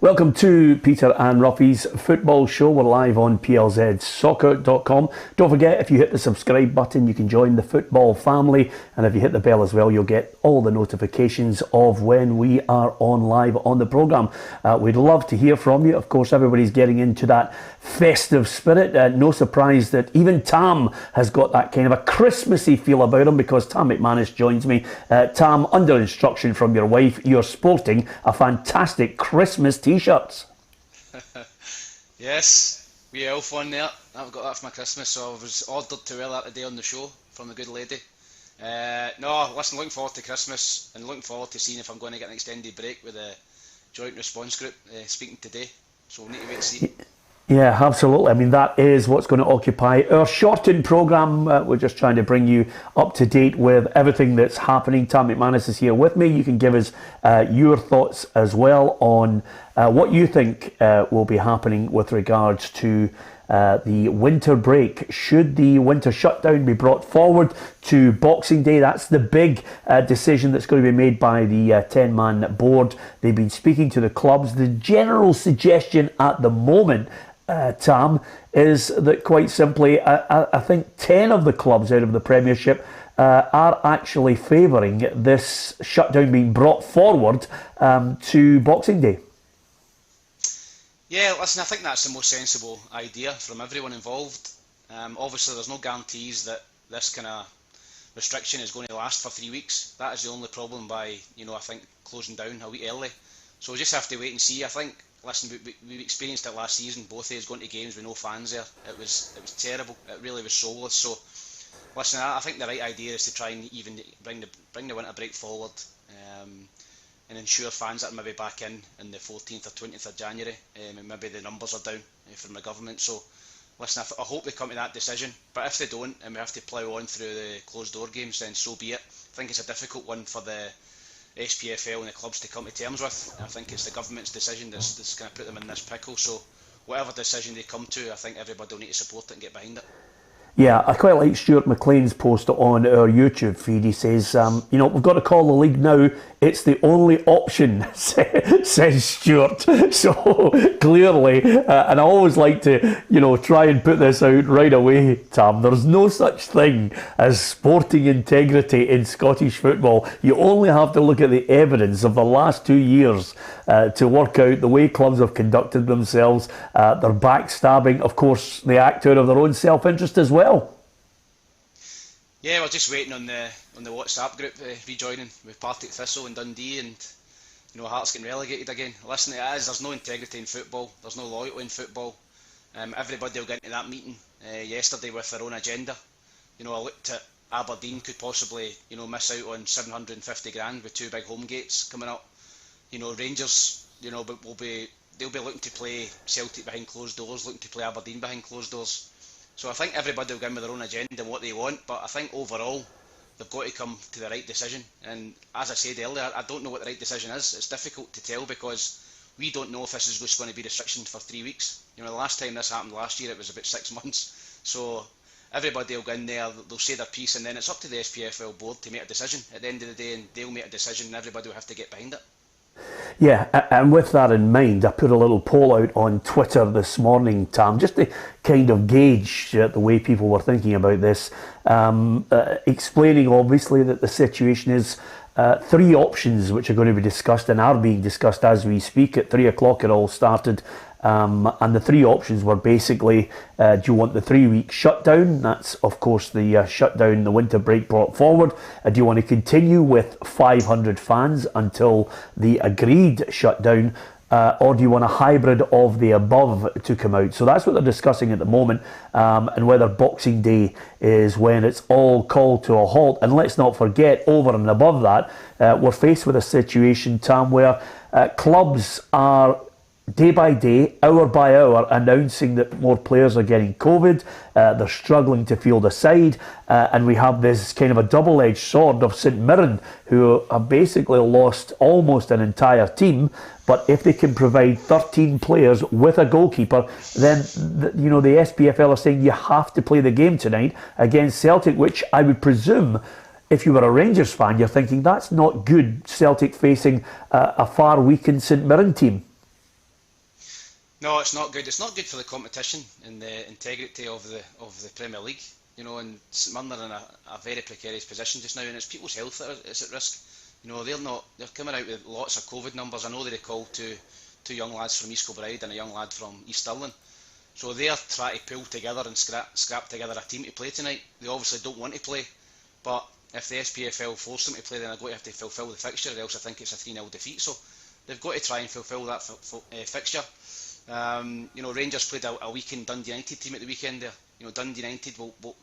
Welcome to Peter and Ruffy's Football Show. We're live on PLZsoccer.com. Don't forget, if you hit the subscribe button, you can join the football family. And if you hit the bell as well, you'll get all the notifications of when we are on live on the programme. We'd love to hear from you. Of course, everybody's getting into that festive spirit. No surprise that even Tam has got that kind of a Christmassy feel about him, because Tam McManus joins me. Tam, under instruction from your wife, you're sporting a fantastic Christmas t-shirts. Yes, wee elf on there. I've got that for my Christmas, so I was ordered to wear that today on the show from the good lady. No, listen, looking forward to Christmas and looking forward to seeing if I'm going to get an extended break with the joint response group speaking today. So we'll need to wait and see. Yeah, absolutely. I mean, that is what's going to occupy our shortened programme. We're just trying to bring you up to date with everything that's happening. Tam McManus is here with me. You can give us your thoughts as well on what you think will be happening with regards to the winter break. Should the winter shutdown be brought forward to Boxing Day? That's the big decision that's going to be made by the 10-man board. They've been speaking to the clubs. The general suggestion at the moment, Tam, is that quite simply, I think 10 of the clubs out of the Premiership are actually favouring this shutdown being brought forward to Boxing Day. Yeah, listen, I think that's the most sensible idea from everyone involved. Obviously, there's no guarantees that this kind of restriction is going to last for 3 weeks. That is the only problem by, I think, closing down a week early. So we just have to wait and see. I think, listen, we experienced it last season, both days going to games with no fans there. It was terrible. It really was soulless. So, listen, I think the right idea is to try and even bring the winter break forward. And ensure fans that are maybe back in the 14th or 20th of January, and maybe the numbers are down from the government. So, listen, I hope they come to that decision, but if they don't and we have to plough on through the closed door games, then so be it. I think it's a difficult one for the SPFL and the clubs to come to terms with. I think it's the government's decision that's going to put them in this pickle, so whatever decision they come to, I think everybody will need to support it and get behind it. Yeah, I quite like Stuart McLean's post on our YouTube feed. He says, we've got to call the league now. It's the only option, says Stuart. So clearly, and I always like to, try and put this out right away, Tam. There's no such thing as sporting integrity in Scottish football. You only have to look at the evidence of the last 2 years to work out the way clubs have conducted themselves. They're backstabbing. Of course, they act out of their own self-interest as well. Yeah, we're just waiting on the WhatsApp group rejoining with Partick Thistle and Dundee, and Hearts getting relegated again. Listen, there's no integrity in football. There's no loyalty in football. Everybody will get into that meeting yesterday with their own agenda. I looked at Aberdeen could possibly miss out on 750 grand with 2 big home gates coming up. Rangers, they'll be looking to play Celtic behind closed doors, looking to play Aberdeen behind closed doors. So I think everybody will go in with their own agenda and what they want, but I think overall they've got to come to the right decision. And as I said earlier, I don't know what the right decision is. It's difficult to tell because we don't know if this is just going to be restrictions for 3 weeks. The last time this happened last year, it was about 6 months. So everybody will go in there, they'll say their piece, and then it's up to the SPFL board to make a decision at the end of the day, and they'll make a decision and everybody will have to get behind it. Yeah, and with that in mind, I put a little poll out on Twitter this morning, Tam, just to kind of gauge the way people were thinking about this, explaining obviously that the situation is 3 options which are going to be discussed and are being discussed as we speak. At 3 o'clock it all started. And the 3 options were basically, do you want the 3-week shutdown? That's, of course, the shutdown, the winter break brought forward. Do you want to continue with 500 fans until the agreed shutdown? Or do you want a hybrid of the above to come out? So that's what they're discussing at the moment, and whether Boxing Day is when it's all called to a halt. And let's not forget, over and above that, we're faced with a situation, Tam, where clubs are day by day, hour by hour, announcing that more players are getting COVID. They're struggling to field a side, and we have this kind of a double-edged sword of St Mirren, who have basically lost almost an entire team. But if they can provide 13 players with a goalkeeper, then the SPFL are saying you have to play the game tonight against Celtic, which I would presume, if you were a Rangers fan, you're thinking that's not good. Celtic facing a far weakened St Mirren team. No, it's not good. It's not good for the competition and the integrity of the Premier League. And St Mirren are in a very precarious position just now, and it's people's health that is at risk. They're coming out with lots of COVID numbers. I know they recalled two young lads from East Kilbride and a young lad from East Stirling. So they are trying to pull together and scrap together a team to play tonight. They obviously don't want to play, but if the SPFL force them to play, then they're going to have to fulfil the fixture, or else I think it's a 3-0 defeat. So they've got to try and fulfil that fixture. Rangers played a weakened Dundee United team at the weekend there. Dundee United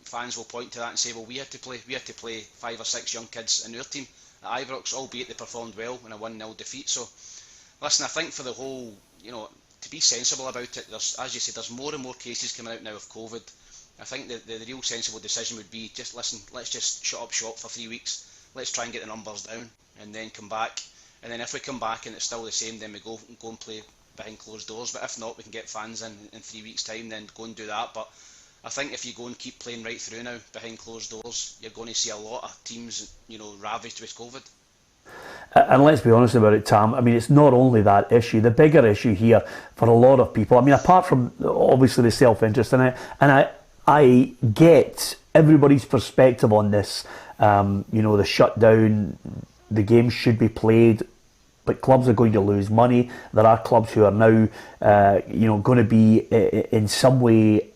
fans will point to that and say, well, we had to play 5 or 6 young kids in our team at Ibrox, albeit they performed well in a 1-0 defeat. So listen, I think for the whole, to be sensible about it, as you said, there's more and more cases coming out now of COVID. I think the real sensible decision would be let's just shut up shop for 3 weeks. Let's try and get the numbers down and then come back. And then if we come back and it's still the same, then we go and play behind closed doors. But if not, we can get fans in 3 weeks' time, then go and do that. But I think if you go and keep playing right through now behind closed doors, you're going to see a lot of teams, ravaged with COVID. And let's be honest about it, Tam. I mean, it's not only that issue. The bigger issue here for a lot of people, I mean, apart from obviously the self-interest, and I get everybody's perspective on this. The shutdown, the games should be played, but clubs are going to lose money. There are clubs who are now, going to be in some way,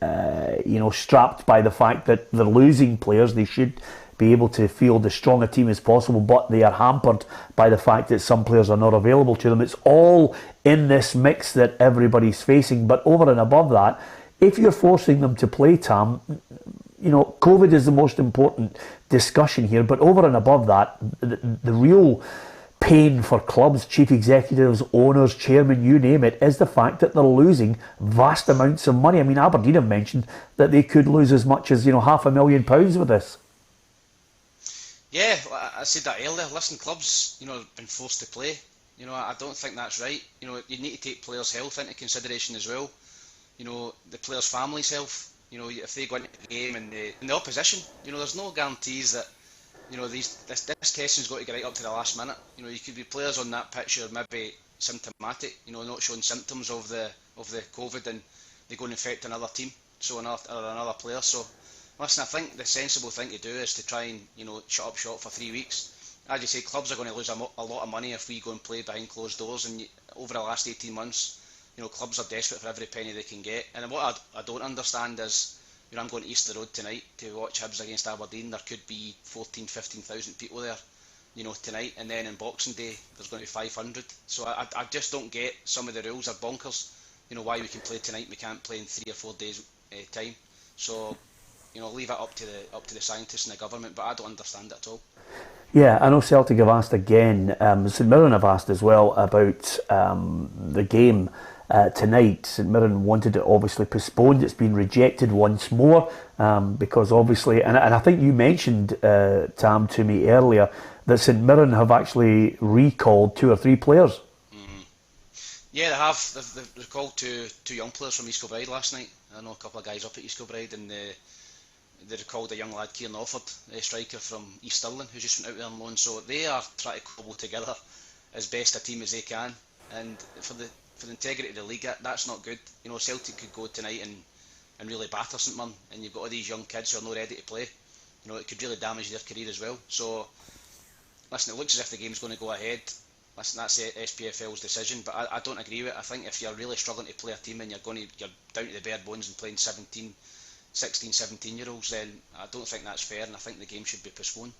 strapped by the fact that they're losing players. They should be able to field as strong a team as possible, but they are hampered by the fact that some players are not available to them. It's all in this mix that everybody's facing. But over and above that, if you're forcing them to play, Tam, COVID is the most important discussion here. But over and above that, the real pain for clubs, chief executives, owners, chairmen, you name it, is the fact that they're losing vast amounts of money. I mean, Aberdeen have mentioned that they could lose as much as £500,000 with this. Yeah, I said that earlier. Listen, clubs, have been forced to play. I don't think that's right. You need to take players' health into consideration as well. The players' families' health. If they go into the game and the opposition, there's no guarantees that this testing's got to get right up to the last minute. You could be players on that pitch who are maybe symptomatic, not showing symptoms of the COVID, and they go and infect another team, so another player. So listen, I think the sensible thing to do is to try and shut up shop for 3 weeks. As you say, clubs are going to lose a lot of money if we go and play behind closed doors. And over the last 18 months, clubs are desperate for every penny they can get. And what I don't understand is, I'm going to Easter Road tonight to watch Hibs against Aberdeen. There could be 14,000, 15,000 people there, tonight. And then on Boxing Day, there's going to be 500. So I just don't get some of the rules are bonkers. Why we can play tonight, we can't play in 3 or 4 days time. So leave it up to the scientists and the government, but I don't understand it at all. Yeah, I know Celtic have asked again. St Mirren have asked as well about the game tonight. St Mirren wanted it obviously postponed. It's been rejected once more because obviously, and I think you mentioned, Tam, to me earlier that St Mirren have actually recalled 2 or 3 players. Yeah, they have. They've recalled two young players from East Kilbride last night. I know a couple of guys up at East Kilbride, and they recalled a young lad, Kieran Offord, a striker from East Stirling, who just went out there on loan. So they are trying to cobble together as best a team as they can. And for the integrity of the league, that's not good. Celtic could go tonight and really batter St Mirren, and you've got all these young kids who are not ready to play. It could really damage their career as well. So, listen, it looks as if the game's going to go ahead. Listen, that's the SPFL's decision, but I don't agree with it. I think if you're really struggling to play a team and you're down to the bare bones and playing 16, 17-year-olds, then I don't think that's fair, and I think the game should be postponed.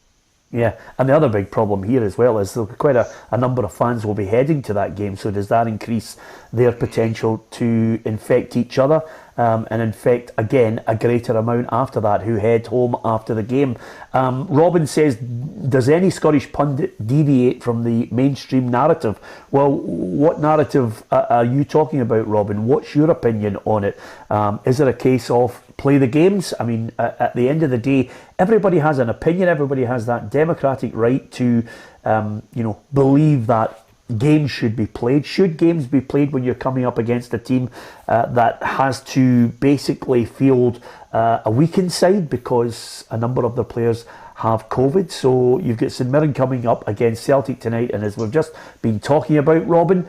Yeah, and the other big problem here as well is there'll be quite a number of fans will be heading to that game, so does that increase their potential to infect each other and infect, again, a greater amount after that who head home after the game? Robin says, does any Scottish pundit deviate from the mainstream narrative? Well, what narrative are you talking about, Robin? What's your opinion on it? Is it a case of play the games? I mean, at the end of the day, everybody has an opinion. Everybody has that democratic right to, believe that games should be played. Should games be played when you're coming up against a team that has to basically field a weakened side because a number of the players have COVID? So you've got St Mirren coming up against Celtic tonight, and as we've just been talking about, Robin,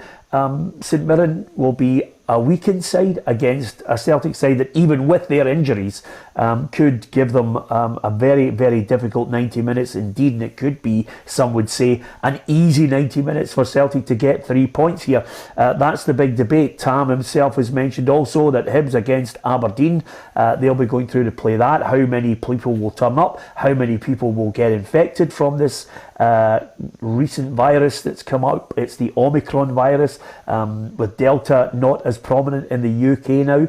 St Mirren will be a weakened side against a Celtic side that, even with their injuries, could give them a very, very difficult 90 minutes indeed, and it could be, some would say, an easy 90 minutes for Celtic to get 3 points here. That's the big debate. Tam himself has mentioned also that Hibs against Aberdeen, they'll be going through to play that. How many people will turn up? How many people will get infected from this recent virus that's come up? It's the Omicron virus, with Delta not as prominent in the UK now.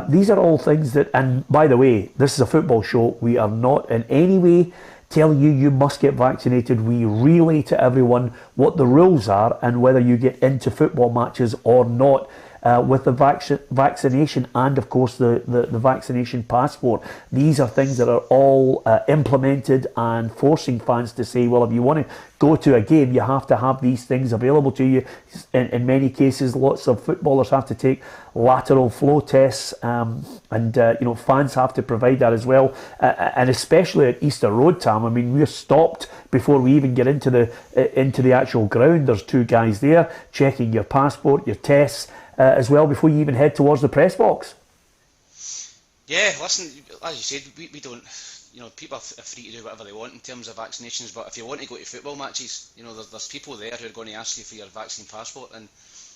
These are all things that, and by the way, this is a football show. We are not in any way telling you must get vaccinated. We relay to everyone what the rules are and whether you get into football matches or not. With the vaccination and, of course, the vaccination passport. These are things that are all implemented and forcing fans to say, well, if you want to go to a game, you have to have these things available to you. In many cases, lots of footballers have to take lateral flow tests, and fans have to provide that as well. And especially at Easter Road, Tam, I mean, we're stopped before we even get into the actual ground. There's two guys there checking your passport, your tests, as well, before you even head towards the press box. Yeah, listen, as you said, we don't, people are free to do whatever they want in terms of vaccinations, but if you want to go to football matches, there's people there who are going to ask you for your vaccine passport, and,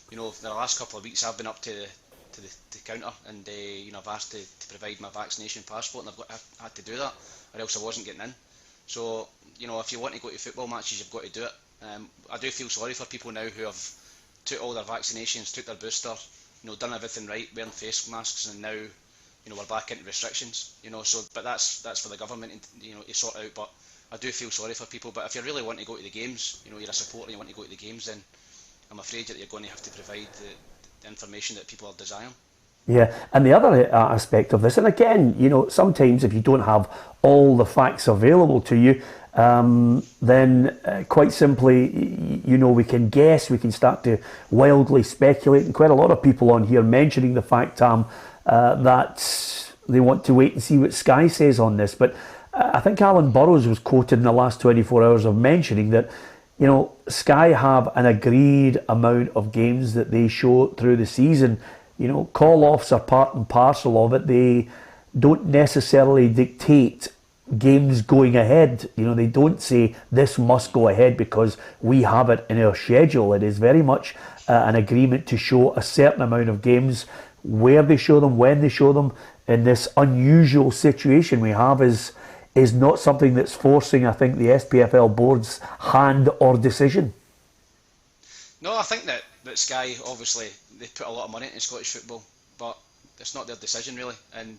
the last couple of weeks I've been up to the counter, and, I've asked to provide my vaccination passport, and I've had to do that, or else I wasn't getting in. So, if you want to go to football matches, you've got to do it. I do feel sorry for people now who have took all their vaccinations, took their booster, done everything right, wearing face masks, and now, we're back into restrictions, so, but that's for the government, to sort out. But I do feel sorry for people. But if you really want to go to the games, you're a supporter and you want to go to the games, then I'm afraid that you're going to have to provide the information that people are desiring. Yeah, and the other aspect of this, and again, sometimes if you don't have all the facts available to you, then quite simply, we can guess, we can start to wildly speculate, and quite a lot of people on here mentioning the fact, that they want to wait and see what Sky says on this. But I think Alan Burrows was quoted in the last 24 hours of mentioning that, Sky have an agreed amount of games that they show through the season. Call-offs are part and parcel of it. They don't necessarily dictate games going ahead. They don't say this must go ahead because we have it in our schedule. It is very much an agreement to show a certain amount of games. Where they show them, when they show them, in this unusual situation we have is not something that's forcing, I think, the SPFL board's hand or decision. No, I think that Sky, obviously, they put a lot of money into Scottish football, but it's not their decision really. And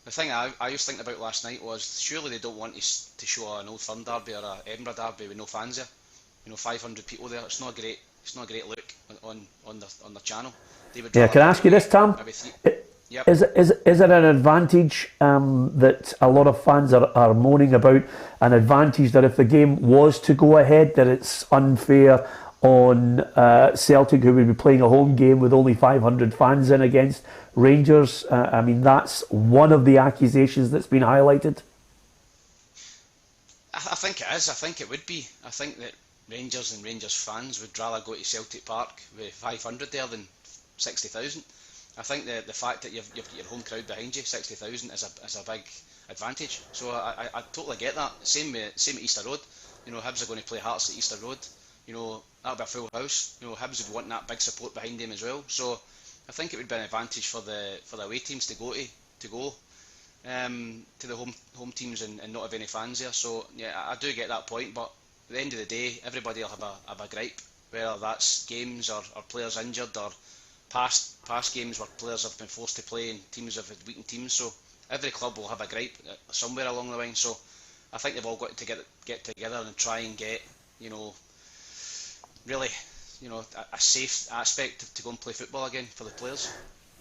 the thing I was thinking about last night was, surely they don't want to show an Old Firm derby or a Edinburgh derby with no fans there. 500 people there. It's not a great look on their channel. Yeah, can I ask you this, Tam? Yep. Is it an advantage that a lot of fans are moaning about? An advantage that if the game was to go ahead, that it's unfair on Celtic, who would be playing a home game with only 500 fans in, against Rangers? I mean, that's one of the accusations that's been highlighted. I think it is. I think it would be. I think that Rangers and Rangers fans would rather go to Celtic Park with 500 there than 60,000. I think the fact that you've got your home crowd behind you, 60,000, is a big advantage. So I totally get that. Same at Easter Road. Hibs are going to play Hearts at Easter Road. That'll be a full house. Hibs would want that big support behind them as well. So I think it would be an advantage for the away teams to go to the home teams and not have any fans there. So yeah, I do get that point. But at the end of the day, everybody will have a gripe, whether that's games or players injured, or past games where players have been forced to play and teams have had weakened teams. So every club will have a gripe somewhere along the line. So I think they've all got to get together and try and get, really, a safe aspect to go and play football again for the players.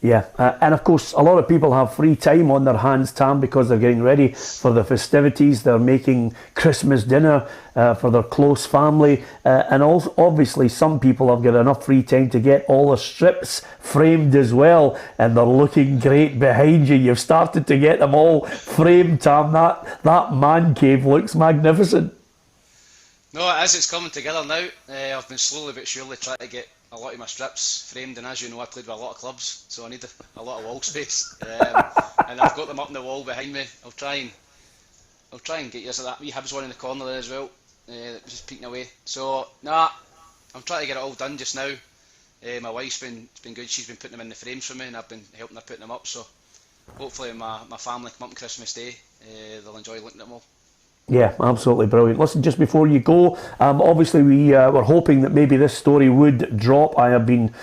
Yeah, and of course a lot of people have free time on their hands, Tam, because they're getting ready for the festivities. They're making Christmas dinner for their close family, and also obviously some people have got enough free time to get all the strips framed as well, and they're looking great behind you. You've started to get them all framed, Tam. That man cave looks magnificent. No, it is. It's coming together now. I've been slowly but surely trying to get a lot of my strips framed, and as you know, I played with a lot of clubs, so I need a lot of wall space. And I've got them up on the wall behind me. I'll try and get use of that wee Hibs one in the corner there as well. Just peeking away. So nah, I'm trying to get it all done just now. My wife's been good. She's been putting them in the frames for me, and I've been helping her put them up. So hopefully my family come up on Christmas Day. They'll enjoy looking at them all. Yeah, absolutely brilliant. Listen, just before you go, obviously we were hoping that maybe this story would drop. I have been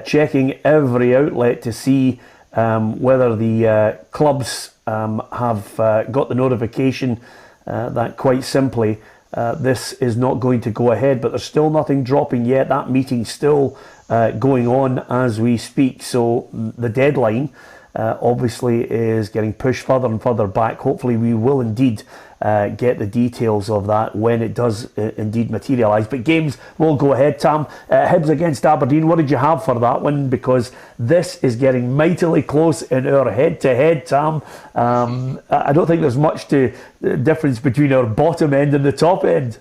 checking every outlet to see whether the clubs have got the notification that quite simply this is not going to go ahead, but there's still nothing dropping yet. That meeting's still going on as we speak, so the deadline obviously is getting pushed further and further back. Hopefully we will indeed get the details of that when it does indeed materialise. But games will go ahead, Tam. Hibs against Aberdeen, what did you have for that one? Because this is getting mightily close in our head-to-head, Tam. I don't think there's much difference between our bottom end and the top end.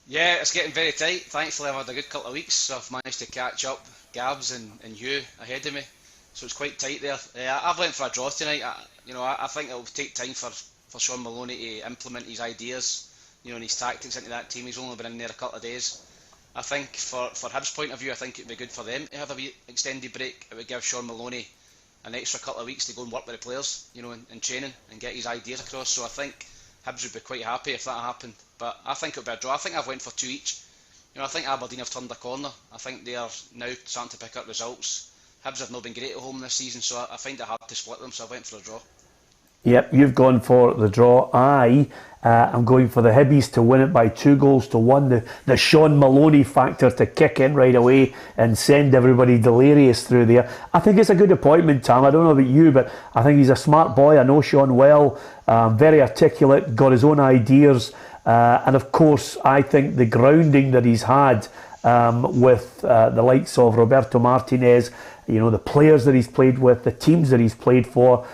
Yeah, it's getting very tight. Thankfully I've had a good couple of weeks, so I've managed to catch up Gabs and Hugh ahead of me. So it's quite tight there. I've went for a draw tonight. I think it'll take time for Sean Maloney to implement his ideas, and his tactics into that team. He's only been in there a couple of days. I think for Hibs' point of view, I think it'd be good for them to have a wee extended break. It would give Sean Maloney an extra couple of weeks to go and work with the players, in training and get his ideas across. So I think Hibs would be quite happy if that happened. But I think it would be a draw. I think I've went for 2 each. I think Aberdeen have turned a corner. I think they are now starting to pick up results. Hibs have not been great at home this season, so I find it hard to split them, so I went for a draw. Yep, you've gone for the draw. I'm going for the Hibbies to win it by 2-1. The Sean Maloney factor to kick in right away and send everybody delirious through there. I think it's a good appointment, Tam. I don't know about you, but I think he's a smart boy. I know Sean well, very articulate, got his own ideas. And of course, I think the grounding that he's had with the likes of Roberto Martinez, the players that he's played with, the teams that he's played for,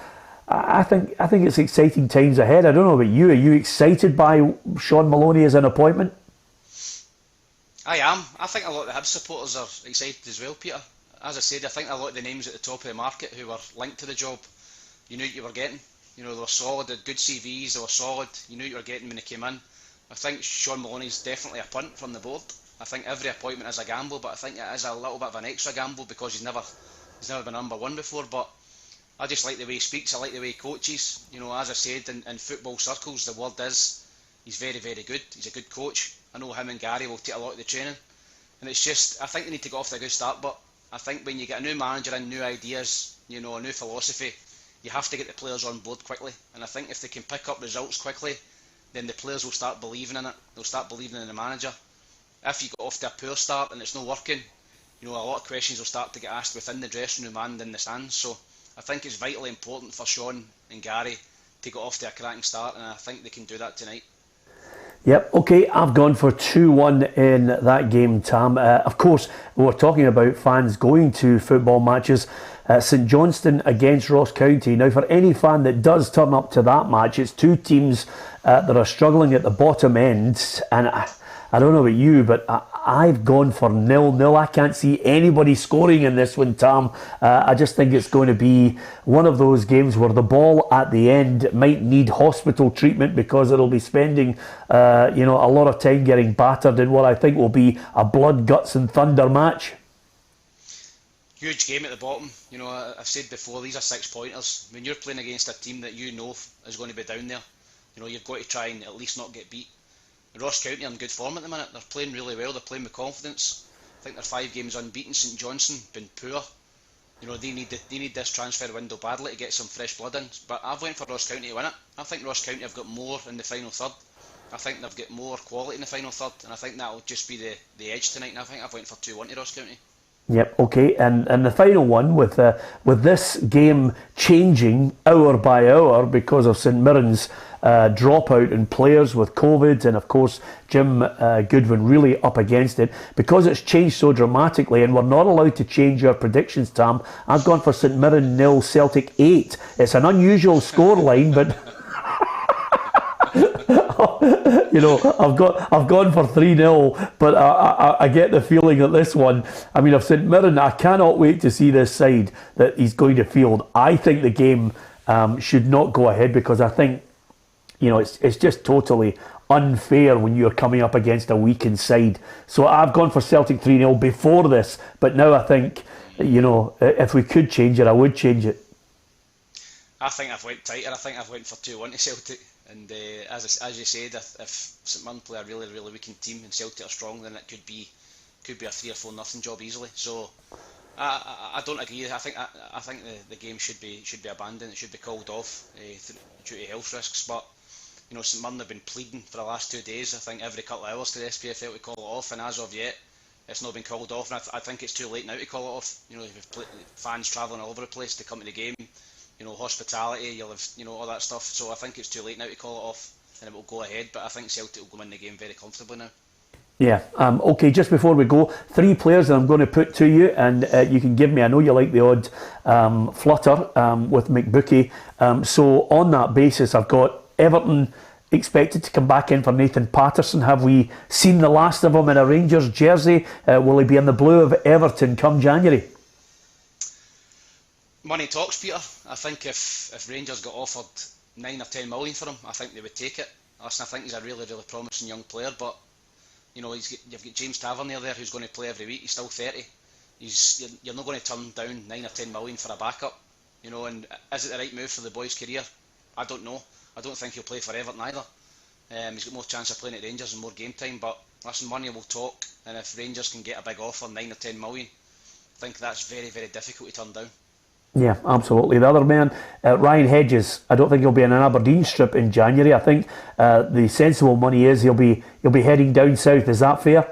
I think it's exciting times ahead. I don't know about you. Are you excited by Sean Maloney as an appointment? I am. I think a lot of the Hibs supporters are excited as well, Peter. As I said, I think a lot of the names at the top of the market who were linked to the job, you knew what you were getting. They were solid, they had good CVs, they were solid. You knew what you were getting when they came in. I think Sean Maloney's definitely a punt from the board. I think every appointment is a gamble, but I think it is a little bit of an extra gamble because he's never been number one before. But I just like the way he speaks, I like the way he coaches. As I said, in football circles, the word is he's very, very good. He's a good coach. I know him and Gary will take a lot of the training. And it's just, I think they need to get off to a good start. But I think when you get a new manager and new ideas, a new philosophy, you have to get the players on board quickly. And I think if they can pick up results quickly, then the players will start believing in it. They'll start believing in the manager. If you get off to a poor start and it's not working, a lot of questions will start to get asked within the dressing room and in the stands. So I think it's vitally important for Sean and Gary to get off to a cracking start, and I think they can do that tonight. Yep, okay, I've gone for 2-1 in that game, Tam. Of course, we're talking about fans going to football matches. St Johnstone against Ross County. Now, for any fan that does turn up to that match, it's two teams that are struggling at the bottom end, and I don't know about you, but I've gone for 0-0. I can't see anybody scoring in this one, Tam. I just think it's going to be one of those games where the ball at the end might need hospital treatment because it'll be spending, a lot of time getting battered in what I think will be a blood, guts and thunder match. Huge game at the bottom. I've said before, these are 6-pointers. When you're playing against a team that is going to be down there, you've got to try and at least not get beat. Ross County are in good form at the minute. They're playing really well. They're playing with confidence. I think they're 5 games unbeaten. St Johnstone been poor. They need this transfer window badly to get some fresh blood in. But I've went for Ross County to win it. I think Ross County have got more in the final third. I think they've got more quality in the final third, and I think that'll just be the edge tonight. And I think I've went for 2-1 to Ross County. Yep, okay, and the final one with this game changing hour by hour because of St Mirren's dropout in players with COVID, and of course Jim Goodwin really up against it. Because it's changed so dramatically and we're not allowed to change our predictions, Tam, I've gone for St Mirren 0, Celtic 8. It's an unusual scoreline, but You know, I've gone for 3-0, but I get the feeling that this one, I mean, of St Mirren, I cannot wait to see this side that he's going to field. I think the game should not go ahead, because I think, you know, it's just totally unfair when you're coming up against a weakened side. So I've gone for Celtic 3-0 before this, but now I think, you know, if we could change it, I would change it. I think I've went tighter. I think I've went for 2-1 to Celtic. And as you said, if St Mirren play a really, really weakened team and Celtic are strong, then it could be a 3 or 4 nothing job easily. So I don't agree. I think the game should be abandoned. It should be called off due to health risks. But you know, St Mirren have been pleading for the last 2 days. I think every couple of hours to the SPFL to call it off, and as of yet, it's not been called off. And I think it's too late now to call it off. You know, we've fans travelling all over the place to come to the game. You know, hospitality, you'll have, you know, all that stuff. So I think it's too late now to call it off, and it will go ahead. But I think Celtic will go in the game very comfortably now. Yeah. Okay, just before we go, 3 players that I'm going to put to you, and you can give me, I know you like the odd flutter with McBookie. So on that basis, I've got Everton expected to come back in for Nathan Patterson. Have we seen the last of him in a Rangers jersey? Will he be in the blue of Everton come January? Money talks, Peter. I think if Rangers got offered 9 or 10 million for him, I think they would take it. Listen, I think he's a really, really promising young player, but you know, you've got James Tavernier there who's going to play every week. He's still 30. You're not going to turn down 9 or 10 million for a backup. You know, and is it the right move for the boy's career? I don't know. I don't think he'll play for Everton either. He's got more chance of playing at Rangers and more game time. But listen, money will talk, and if Rangers can get a big offer, 9 or 10 million, I think that's very, very difficult to turn down. Yeah, absolutely. The other man, Ryan Hedges, I don't think he'll be in an Aberdeen strip in January. I think the sensible money is he'll be heading down south. Is that fair?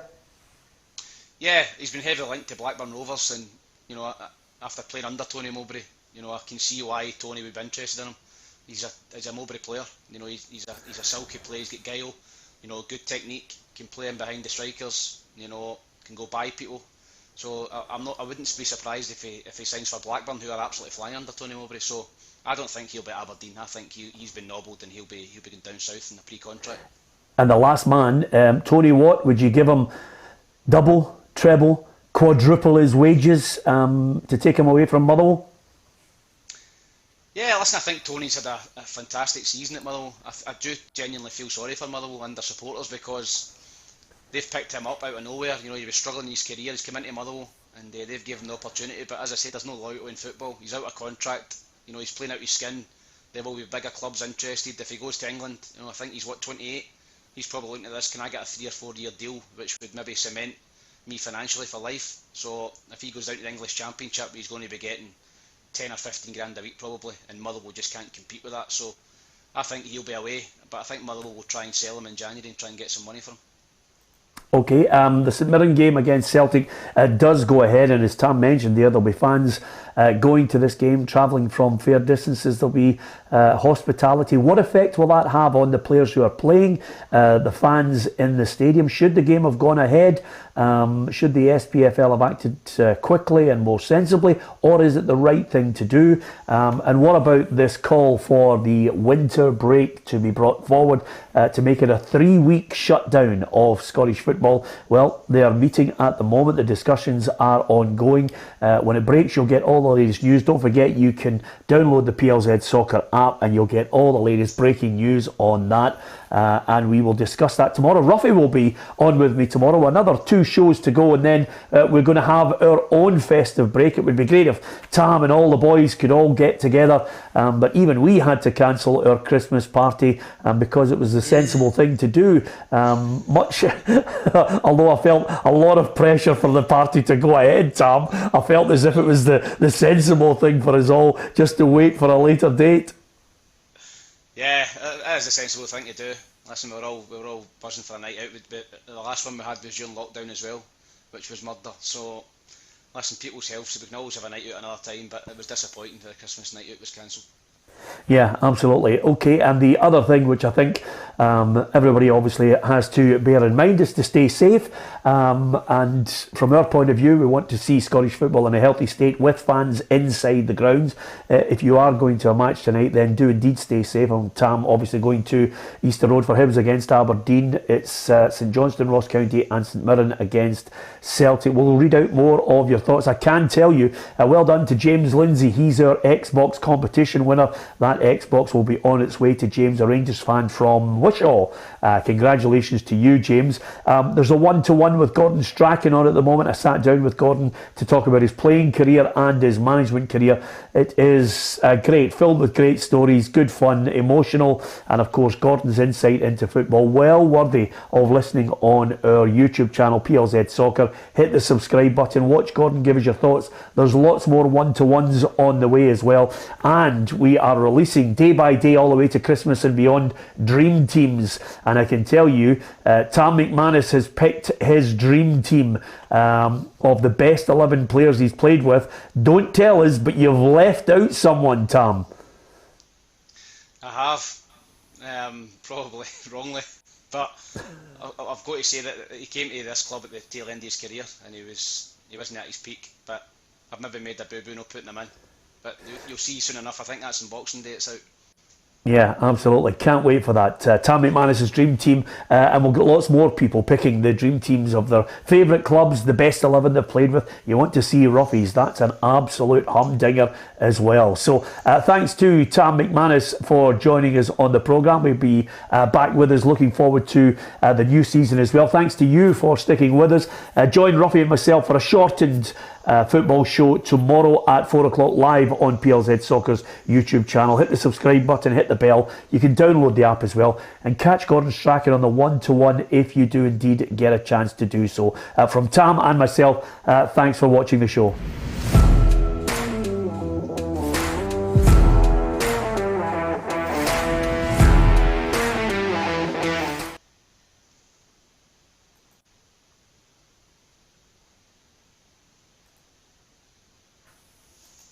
Yeah, he's been heavily linked to Blackburn Rovers, and you know, after playing under Tony Mowbray, you know, I can see why Tony would be interested in him. He's a Mowbray player. You know, he's a silky player. He's got guile. You know, good technique. Can play in behind the strikers. You know, can go by people. So I wouldn't be surprised if he signs for Blackburn, who are absolutely flying under Tony Mowbray. So I don't think he'll be at Aberdeen. I think he's been nobbled, and he'll be going down south in the pre-contract. And the last man, Tony Watt, would you give him double, treble, quadruple his wages to take him away from Motherwell? Yeah, listen, I think Tony's had a fantastic season at Motherwell. I do genuinely feel sorry for Motherwell and their supporters, because they've picked him up out of nowhere. You know, he was struggling in his career. He's come into Motherwell, and they've given him the opportunity. But as I said, there's no loyalty in football. He's out of contract. You know, he's playing out his skin. There will be bigger clubs interested. If he goes to England, you know, I think he's 28. He's probably looking at this. Can I get a 3 or 4 year deal, which would maybe cement me financially for life? So if he goes down to the English Championship, he's going to be getting 10 or 15 grand a week probably, and Motherwell just can't compete with that. So I think he'll be away, but I think Motherwell will try and sell him in January and try and get some money for him. Okay, the St Mirren game against Celtic does go ahead, and as Tam mentioned there, there'll be fans going to this game, travelling from fair distances. There'll be hospitality. What effect will that have on the players who are playing, the fans in the stadium? Should the game have gone ahead? Should the SPFL have acted quickly and more sensibly, or is it the right thing to do? And what about this call for the winter break to be brought forward to make it a 3-week shutdown of Scottish football? Well, they are meeting at the moment. The discussions are ongoing. When it breaks, you'll get all the latest news. Don't forget, you can download the PLZ Soccer app and you'll get all the latest breaking news on that. And we will discuss that tomorrow. Ruffy will be on with me tomorrow. Another 2 shows to go, and then we're going to have our own festive break. It would be great if Tam and all the boys could all get together, but even we had to cancel our Christmas party because it was the sensible thing to do. Although I felt a lot of pressure for the party to go ahead, Tam, I felt as if it was the sensible thing for us all just to wait for a later date. Yeah, it is a sensible thing to do. Listen, we were all buzzing for a night out, but the last one we had was during lockdown as well, which was murder. So, listen, people's health, so we can always have a night out another time, but it was disappointing that the Christmas night out was cancelled. Yeah, absolutely. Okay, and the other thing which I think everybody obviously has to bear in mind is to stay safe. And from our point of view, we want to see Scottish football in a healthy state with fans inside the grounds. If you are going to a match tonight, then do indeed stay safe. Tam obviously going to Easter Road for Hibs against Aberdeen. It's St Johnstone, Ross County and St Mirren against Celtic. We'll read out more of your thoughts. I can tell you, well done to James Lindsay. He's our Xbox competition winner. That Xbox will be on its way to James, a Rangers fan from Wishaw. Congratulations to you, James. There's a one-to-one with Gordon Strachan on at the moment. I sat down with Gordon to talk about his playing career and his management career. It is great, filled with great stories, good fun, emotional, and of course Gordon's insight into football, well worthy of listening on our YouTube channel, PLZ Soccer. Hit the subscribe button, watch Gordon give us your thoughts. There's lots more one-to-ones on the way as well, and we are releasing day by day all the way to Christmas and beyond dream teams. And I can tell you, Tam McManus has picked his dream team of the best 11 players he's played with. Don't tell us, but you've left out someone, Tam. I have, probably wrongly, but I've got to say that he came to this club at the tail end of his career, and he wasn't at his peak. But I've maybe made a boo-boo not putting him in. But you'll see soon enough. I think that's on Boxing Day. It's out. Yeah, absolutely. Can't wait for that. Tam McManus' dream team, and we'll get lots more people picking the dream teams of their favourite clubs, the best 11 they've played with. You want to see roughies. That's an absolute humdinger as well. So thanks to Tam McManus for joining us on the programme. We'll be back with us, looking forward to the new season as well. Thanks to you for sticking with us. Join Ruffy and myself for a shortened football show tomorrow at 4 o'clock live on PLZ Soccer's YouTube channel. Hit the subscribe button, hit the bell. You can download the app as well and catch Gordon Strachan on the one-to-one if you do indeed get a chance to do so. From Tam and myself, thanks for watching the show.